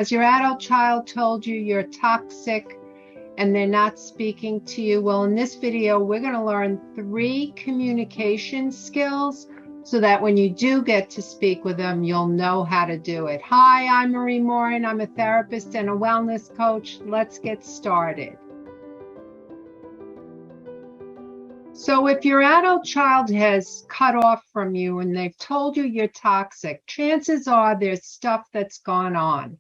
Has your adult child told you you're toxic and they're not speaking to you? Well, in this video, we're going to learn 3 communication skills so that when you do get to speak with them, you'll know how to do it. Hi, I'm Marie Morin. I'm a therapist and a wellness coach. Let's get started. So if your adult child has cut off from you and they've told you you're toxic, chances are there's stuff that's gone on.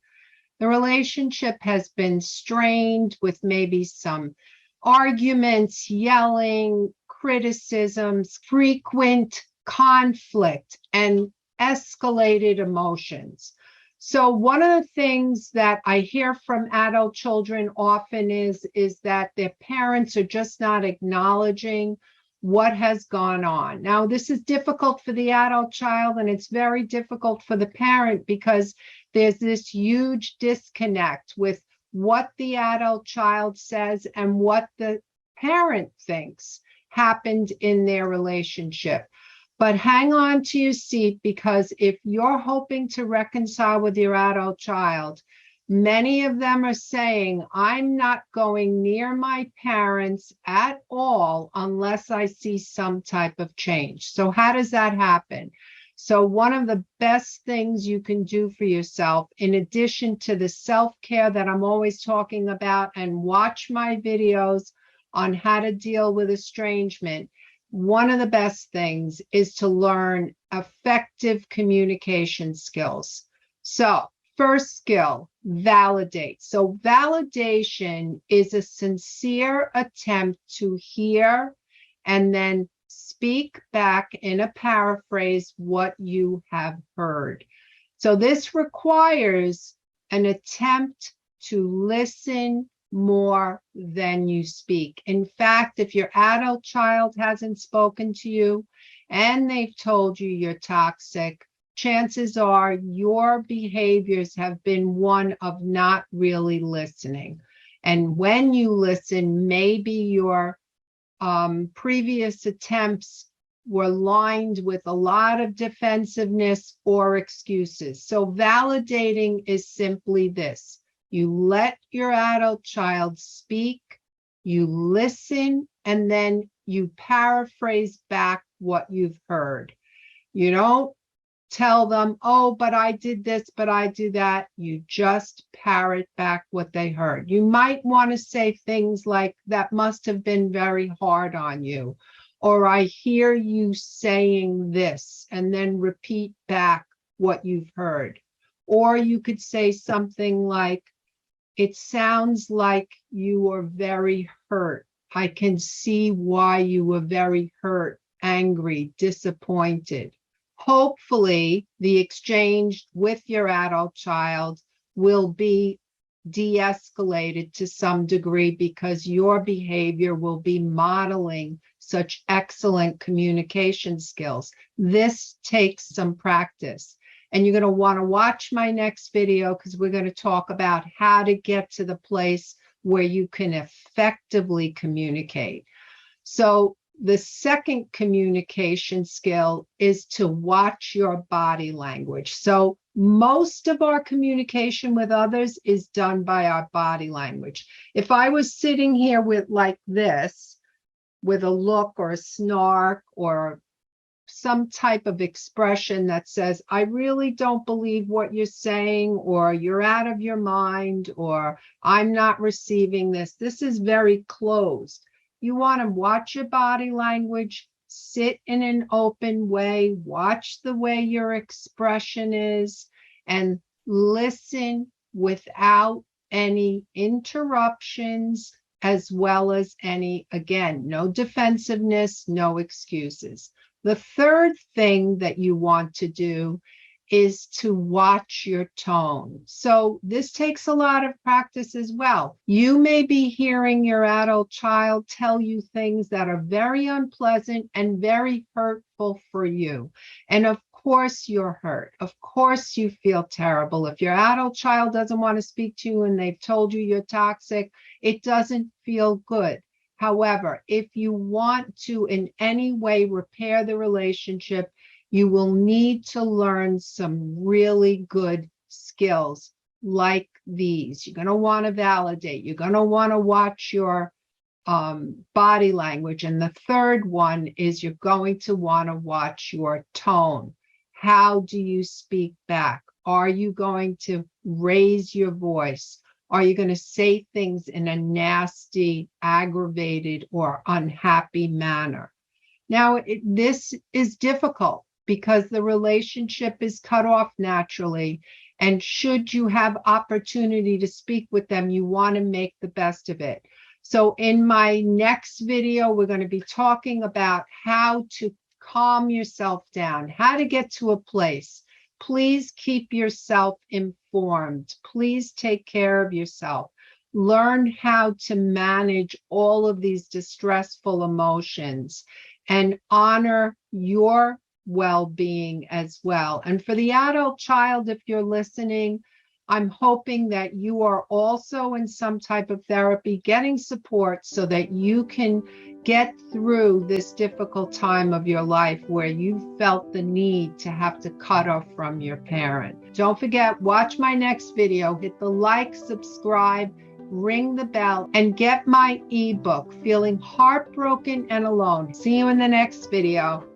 The relationship has been strained with maybe some arguments, yelling, criticisms, frequent conflict, and escalated emotions. So one of the things that I hear from adult children often is that their parents are just not acknowledging what has gone on. Now, this is difficult for the adult child, and it's very difficult for the parent because there's this huge disconnect with what the adult child says and what the parent thinks happened in their relationship. But hang on to your seat, because if you're hoping to reconcile with your adult child, many of them are saying, I'm not going near my parents at all unless I see some type of change. So how does that happen? So one of the best things you can do for yourself, in addition to the self-care that I'm always talking about, and watch my videos on how to deal with estrangement, one of the best things is to learn effective communication skills. So first skill, validate. So validation is a sincere attempt to hear and then speak back in a paraphrase what you have heard. So this requires an attempt to listen more than you speak. In fact, if your adult child hasn't spoken to you and they've told you you're toxic, chances are your behaviors have been one of not really listening. And when you listen, maybe your previous attempts were lined with a lot of defensiveness or excuses. So validating is simply this. You let your adult child speak, you listen, and then you paraphrase back what you've heard. You don't tell them, oh, but I did this, but I do that. You just parrot back what they heard. You might want to say things like, that must have been very hard on you, or I hear you saying this, and then repeat back what you've heard. Or you could say something like, it sounds like you were very hurt. I can see why you were very hurt, angry, disappointed. Hopefully, the exchange with your adult child will be de-escalated to some degree because your behavior will be modeling such excellent communication skills. This takes some practice. And you're going to want to watch my next video because we're going to talk about how to get to the place where you can effectively communicate. So the second communication skill is to watch your body language. So most of our communication with others is done by our body language. If I was sitting here with like this, with a look or a snark or some type of expression that says, I really don't believe what you're saying, or you're out of your mind, or I'm not receiving this. This is very closed. You want to watch your body language, sit in an open way, watch the way your expression is, and listen without any interruptions, as well as any, again, no defensiveness, no excuses. The third thing that you want to do is to watch your tone. So this takes a lot of practice as well. You may be hearing your adult child tell you things that are very unpleasant and very hurtful for you. And of course you're hurt. Of course you feel terrible. If your adult child doesn't want to speak to you and they've told you you're toxic, it doesn't feel good. However, if you want to in any way repair the relationship, you will need to learn some really good skills like these. You're going to want to validate. You're going to want to watch your body language. And the third one is you're going to want to watch your tone. How do you speak back? Are you going to raise your voice? Are you going to say things in a nasty, aggravated, or unhappy manner? Now, this is difficult because the relationship is cut off naturally. And should you have opportunity to speak with them, you want to make the best of it. So in my next video, we're going to be talking about how to calm yourself down, how to get to a place. Please keep yourself informed. Please take care of yourself. Learn how to manage all of these distressful emotions and honor your well-being as well. And for the adult child, if you're listening, I'm hoping that you are also in some type of therapy, getting support so that you can get through this difficult time of your life where you felt the need to have to cut off from your parent. Don't forget, watch my next video, hit the like, subscribe, ring the bell, and get my ebook, Feeling Heartbroken and Alone. See you in the next video.